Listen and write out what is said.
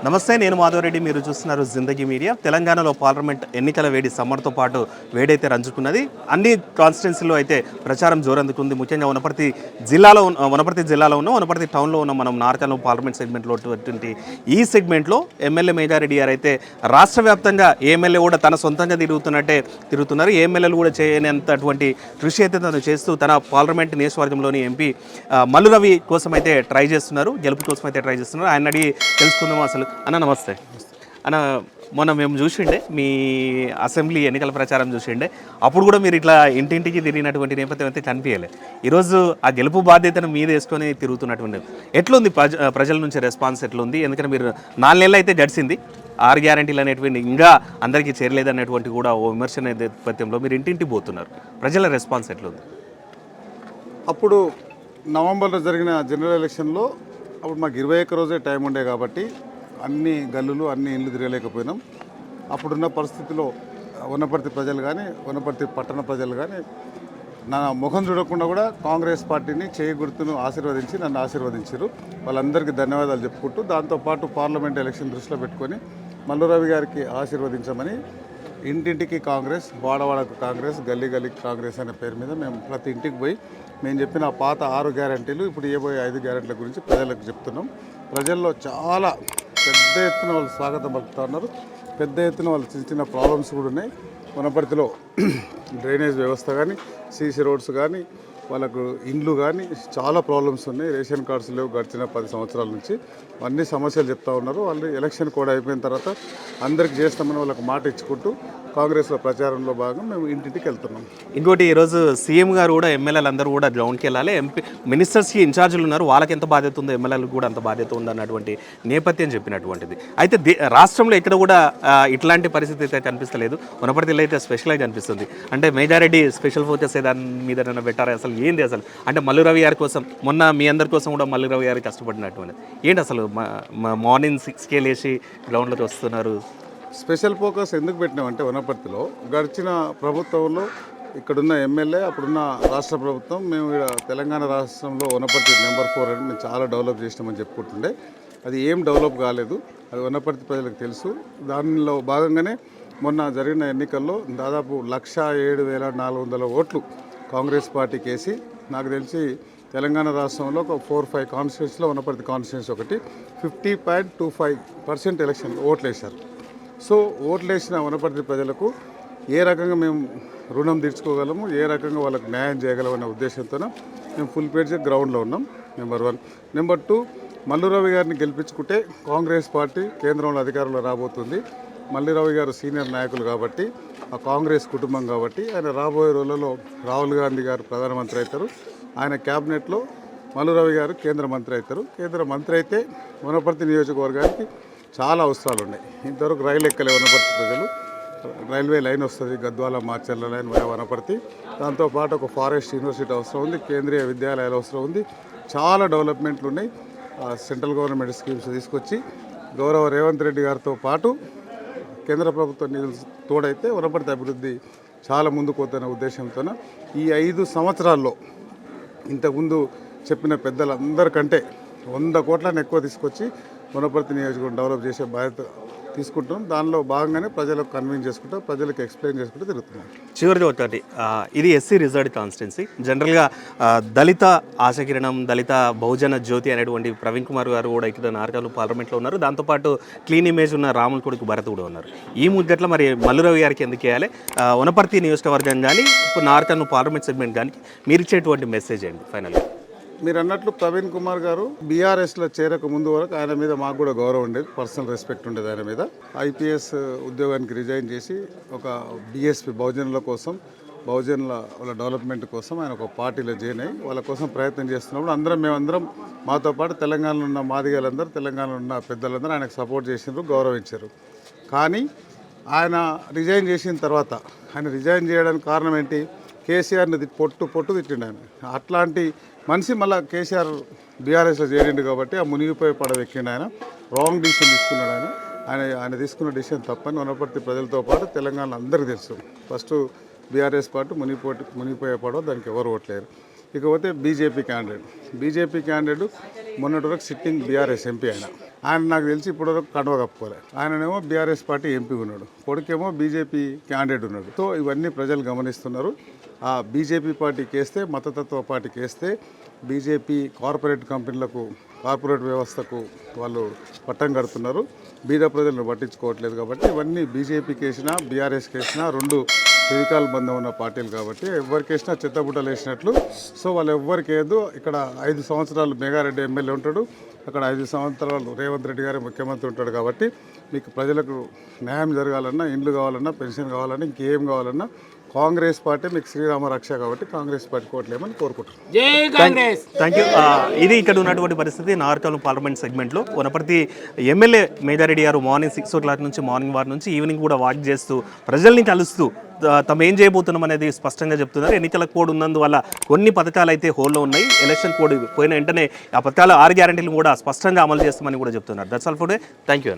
నమస్తే, నేను మాధవరెడ్డి. మీరు చూస్తున్నారు జిందగీ మీడియా. తెలంగాణలో పార్లమెంట్ ఎన్నికల వేడి సమ్మర్తో పాటు వేడైతే రంజుకున్నది. అన్ని కాన్స్టిట్యున్సీలో అయితే ప్రచారం జోరందుకుంది. ముఖ్యంగా వనపర్తి జిల్లాలో ఉన్న వనపర్తి టౌన్లో ఉన్న మనం నార్కల్ పార్లమెంట్ సెగ్మెంట్లో ఈ సెగ్మెంట్లో ఎమ్మెల్యే మేజారెడ్డి గారు అయితే రాష్ట్ర వ్యాప్తంగా ఏ ఎమ్మెల్యే కూడా తన సొంతంగా తిరుగుతున్నారు. ఏ ఎమ్మెల్యేలు కూడా చేయనంతటువంటి కృషి అయితే తను చేస్తూ తన పార్లమెంట్ నియోజకవర్గంలోని ఎంపీ మల్లు రవి కోసం అయితే ట్రై చేస్తున్నారు, గెలుపు కోసం అయితే ట్రై చేస్తున్నారు. ఆయన అడిగి తెలుసుకుందాం. అసలు అన్న నమస్తే అన్న, మొన్న మేము చూసిండే మీ అసెంబ్లీ ఎన్నికల ప్రచారం చూసిండే, అప్పుడు కూడా మీరు ఇట్లా ఇంటింటికి తిరిగినటువంటి నేపథ్యం అయితే కనిపించలే. ఈరోజు ఆ గెలుపు బాధ్యతను మీద వేసుకొని తిరుగుతున్నటువంటి ఎట్లుంది ప్రజల నుంచి రెస్పాన్స్ ఎట్లుంది? ఎందుకంటే మీరు 4 నెలలు అయితే గడిచింది, 6 గ్యారెంటీలు అనేటువంటి ఇంకా అందరికీ చేరలేదనేటువంటి కూడా ఓ విమర్శ నేపథ్యంలో మీరు ఇంటింటికి పోతున్నారు. ప్రజల రెస్పాన్స్ ఎట్లుంది? అప్పుడు నవంబర్లో జరిగిన జనరల్ ఎలక్షన్లో అప్పుడు మాకు 21 రోజే టైం ఉండే కాబట్టి అన్ని గల్లులు అన్ని ఇళ్ళు తిరగలేకపోయినాం. అప్పుడున్న పరిస్థితిలో వనపర్తి ప్రజలు కానీ వనపర్తి పట్టణ ప్రజలు కానీ నా ముఖం చూడకుండా కూడా కాంగ్రెస్ పార్టీని చేయి గుర్తును ఆశీర్వదించి నన్ను ఆశీర్వదించారు. వాళ్ళందరికీ ధన్యవాదాలు చెప్పుకుంటూ దాంతోపాటు పార్లమెంట్ ఎలక్షన్ దృష్టిలో పెట్టుకొని మల్లు రవి గారికి ఆశీర్వదించమని ఇంటింటికి కాంగ్రెస్, వాడవాడకు కాంగ్రెస్, గల్లీ గల్లీకి కాంగ్రెస్ అనే పేరు మీద మేము ప్రతి ఇంటికి పోయి మేము చెప్పిన పాత 6 గ్యారెంటీలు ఇప్పుడు ఏబోయే 5 గ్యారెంటీల గురించి ప్రజలకు చెప్తున్నాం. ప్రజల్లో చాలా పెద్ద ఎత్తున వాళ్ళు స్వాగతం పలుకుతూ ఉన్నారు. పెద్ద ఎత్తున వాళ్ళు చిన్న చిన్న ప్రాబ్లమ్స్ కూడా ఉన్నాయి. వనపర్తిలో డ్రైనేజ్ వ్యవస్థ కానీ, సీసీ రోడ్స్ కానీ, వాళ్ళకు ఇండ్లు కానీ చాలా ప్రాబ్లమ్స్ ఉన్నాయి. రేషన్ కార్డ్స్ లేవు గడిచిన 10 సంవత్సరాల నుంచి. అన్ని సమస్యలు చెప్తా ఉన్నారు. వాళ్ళు ఎలక్షన్ కూడా అయిపోయిన తర్వాత అందరికి చేస్తామని వాళ్ళకు మాట ఇచ్చుకుంటూ కాంగ్రెస్లో ప్రచారంలో భాగంగా మేము ఇంటింటికి వెళ్తున్నాం. ఇంకోటి, ఈరోజు సీఎం గారు కూడా ఎమ్మెల్యేలు అందరూ కూడా గ్రౌండ్కి వెళ్ళాలి, మినిస్టర్స్కి ఇన్ఛార్జీలు ఉన్నారు, వాళ్ళకి ఎంత బాధ్యత ఉందో ఎమ్మెల్యేలకు కూడా అంత బాధ్యత ఉందన్నటువంటి నేపథ్యం చెప్పినటువంటిది. అయితే రాష్ట్రంలో ఎక్కడ కూడా ఇట్లాంటి పరిస్థితి అయితే కనిపిస్తలేదు. వనపర్తిలో అయితే స్పెషల్గా కనిపిస్తుంది. అంటే మేజారెడ్డి స్పెషల్ ఫోకస్ దాని మీద పెట్టారా? అసలు ఏంది అసలు? అంటే మల్లు రవి గారి కోసం, మొన్న మీ అందరి కోసం కూడా మల్లు రవి గారు కష్టపడినటువంటిది ఏంటి అసలు? మార్నింగ్ 6కే లేచి గ్రౌండ్లోకి వస్తున్నారు. స్పెషల్ ఫోకస్ ఎందుకు పెట్టినామంటే వనపర్తిలో గడిచిన ప్రభుత్వంలో ఇక్కడున్న ఎమ్మెల్యే, అప్పుడున్న రాష్ట్ర ప్రభుత్వం మేము ఇక్కడ తెలంగాణ రాష్ట్రంలో వనపర్తి నెంబర్ 4 అని మేము చాలా డెవలప్ చేసినామని చెప్పుకుంటుండే. అది ఏం డెవలప్ కాలేదు, అది వనపర్తి ప్రజలకు తెలుసు. దానిలో భాగంగానే మొన్న జరిగిన ఎన్నికల్లో దాదాపు 1,07,400 ఓట్లు కాంగ్రెస్ పార్టీకి వేసి, నాకు తెలిసి తెలంగాణ రాష్ట్రంలో ఒక 4-5 కాన్స్టిట్యూన్సీలో వనపర్తి కాన్స్టిట్యూన్సీ ఒకటి 50.25% ఎలక్షన్ ఓట్లు వేశారు. సో ఓట్లు వేసిన వనపర్తి ప్రజలకు ఏ రకంగా మేము రుణం తీర్చుకోగలము, ఏ రకంగా వాళ్ళకి న్యాయం చేయగలమనే ఉద్దేశంతో మేము ఫుల్ పేజ్ గ్రౌండ్లో ఉన్నాం. నెంబర్ 1. నెంబర్ 2, మల్లు రవి గారిని గెలిపించుకుంటే కాంగ్రెస్ పార్టీ కేంద్రంలో అధికారంలో రాబోతుంది. మల్లు రవి గారు సీనియర్ నాయకులు కాబట్టి, ఆ కాంగ్రెస్ కుటుంబం కాబట్టి ఆయన రాబోయే రోజులలో రాహుల్ గాంధీ గారు ప్రధానమంత్రి అవుతారు. ఆయన క్యాబినెట్లో మల్లు రవి గారు కేంద్ర మంత్రి అవుతారు. కేంద్ర మంత్రి అయితే వనపర్తి నియోజకవర్గానికి చాలా అవసరాలు ఉన్నాయి. ఇంతవరకు రైలు ఎక్కలే వనపర్తి ప్రజలు. రైల్వే లైన్ వస్తుంది, గద్వాల మార్చర్ల లైన్ వనపర్తి. దాంతోపాటు ఒక ఫారెస్ట్ యూనివర్సిటీ అవసరం ఉంది, కేంద్రీయ విద్యాలయాలు అవసరం ఉంది. చాలా డెవలప్మెంట్లు ఉన్నాయి. సెంట్రల్ గవర్నమెంట్ స్కీమ్స్ తీసుకొచ్చి గౌరవ రేవంత్ రెడ్డి గారితో పాటు కేంద్ర ప్రభుత్వ నిధులు తోడైతే వనపర్తి అభివృద్ధి చాలా ముందుకు పోతున్న ఉద్దేశంతో ఈ 5 సంవత్సరాల్లో ఇంతకుముందు చెప్పిన పెద్దలందరికంటే 100 కోట్లను ఎక్కువ తీసుకొచ్చి వనపర్తి నియోజకవర్గం డెవలప్ చేసే బాధ్యత తీసుకుంటున్నాం. దానిలో భాగంగానే ప్రజలకు కన్విన్స్ చేసుకుంటూ, ప్రజలకు ఎక్స్ప్లెయిన్ చేసుకుంటూ తిరుగుతున్నాం. చివరిగా ఒకటి, ఇది ఎస్సీ రిజర్వ్డ్ కాన్స్టిట్యున్సీ. జనరల్గా దళిత ఆశకిరణం, దళిత బహుజన జ్యోతి అనేటువంటి ప్రవీణ్ కుమార్ గారు కూడా ఇక్కడ నార్కల్ పార్లమెంట్లో ఉన్నారు. దాంతోపాటు క్లీన్ ఇమేజ్ ఉన్న రాముల కొడుకు భరత్ కూడా ఉన్నారు. ఈ ముగ్గట్లో మరి మల్లు రవి గారికి ఎందుకు వేయాలి? వనపర్తి నియోజకవర్గం కానీ ఇప్పుడు నార్కల్ పార్లమెంట్ సెగ్మెంట్ కానీ మీరు ఇచ్చేటువంటి మెసేజ్ ఏంటి ఫైనల్గా? మీరు అన్నట్లు ప్రవీణ్ కుమార్ గారు బీఆర్ఎస్లో చేరక ముందు వరకు ఆయన మీద మాకు కూడా గౌరవం ఉండేది, పర్సనల్ రెస్పెక్ట్ ఉండేది ఆయన మీద. ఐపీఎస్ ఉద్యోగానికి రిజైన్ చేసి ఒక బీఎస్పీ బహుజనుల కోసం, బహుజనుల వాళ్ళ డెవలప్మెంట్ కోసం ఆయన ఒక పార్టీలో జాయిన్ అయ్యి వాళ్ళ కోసం ప్రయత్నం చేస్తున్నప్పుడు మేమందరం మాతో పాటు తెలంగాణలో ఉన్న మాదిగలందరూ, తెలంగాణలో ఉన్న పెద్దలందరూ ఆయనకు సపోర్ట్ చేసినారు, గౌరవించారు. కానీ ఆయన రిజైన్ చేసిన తర్వాత, ఆయన రిజైన్ చేయడానికి కారణం ఏంటి? కేసీఆర్ని పొట్టు తిట్టిండు ఆయన. అట్లాంటి మనిషి మళ్ళీ కేసీఆర్ బీఆర్ఎస్లో చేరిండు కాబట్టి ఆ మునిగిపోయి పడవ ఎక్కిండు. ఆయన రాంగ్ డిసిషన్ తీసుకున్నాడు. ఆయన తీసుకున్న డిసిషన్ తప్పని వనపర్తి ప్రజలతో పాటు తెలంగాణ అందరికీ తెలుసు. ఫస్ట్ బీఆర్ఎస్ పార్టీ మునిగిపోయే పడవ, దానికి ఎవరు ఓట్లేరు. ఇకపోతే బీజేపీ క్యాండిడేట్ మొన్నటి వరకు సిట్టింగ్ బీఆర్ఎస్ ఎంపీ ఆయన నాకు తెలిసి ఇప్పటివరకు కండువ కప్పుకోలే. ఆయననేమో బీఆర్ఎస్ పార్టీ ఎంపీ ఉన్నాడు, కొడుకేమో బీజేపీ క్యాండిడేట్ ఉన్నాడు. సో ఇవన్నీ ప్రజలు గమనిస్తున్నారు. ఆ బీజేపీ పార్టీకి వేస్తే, మతతత్వ పార్టీకి వేస్తే బీజేపీ కార్పొరేట్ కంపెనీలకు, కార్పొరేట్ వ్యవస్థకు వాళ్ళు పట్టం కడుతున్నారు. బీద ప్రజలను పట్టించుకోవట్లేదు. కాబట్టి ఇవన్నీ బీజేపీకి వేసినా బీఆర్ఎస్కి వేసినా రెండు ఫెవికాల్ బంధం ఉన్న పార్టీలు కాబట్టి ఎవరికి వేసినా చెత్తబుట్టలు వేసినట్లు. సో వాళ్ళు ఎవరికి ఏదో ఇక్కడ 5 సంవత్సరాలు మెగారెడ్డి ఎమ్మెల్యే ఉంటాడు, అక్కడ 5 సంవత్సరాలు రేవంత్ రెడ్డి గారు ముఖ్యమంత్రి ఉంటాడు. కాబట్టి మీకు ప్రజలకు న్యాయం జరగాలన్నా, ఇండ్లు కావాలన్నా, పెన్షన్ కావాలన్నా, ఇంకేం కావాలన్నా కాంగ్రెస్ పార్టీ మీకు శ్రీరామ రక్ష. కాబట్టి కాంగ్రెస్ పార్టీ కోట్లేమని కోరుకుంటున్నాను. Thank you. ఇది ఇక్కడ ఉన్నటువంటి పరిస్థితి నార్కల్ పార్లమెంట్ సెగ్మెంట్లో. వనపర్తి ఎమ్మెల్యే మేజారెడ్డి గారు మార్నింగ్ 6 o'clock నుంచి, మార్నింగ్ వార్ నుంచి ఈవినింగ్ కూడా వాక్ చేస్తూ ప్రజల్ని కలుస్తూ తమ ఏం చేయబోతున్నాం అనేది స్పష్టంగా చెప్తున్నారు. ఎన్నికల కోడ్ ఉన్నందువల్ల కొన్ని పథకాలు అయితే హోల్లో ఉన్నాయి. ఎలక్షన్ కోడ్ పోయిన వెంటనే ఆ పథకాలు 6 గ్యారెంటీలు కూడా స్పష్టంగా అమలు చేస్తామని కూడా చెప్తున్నారు. That's all for today. Thank you.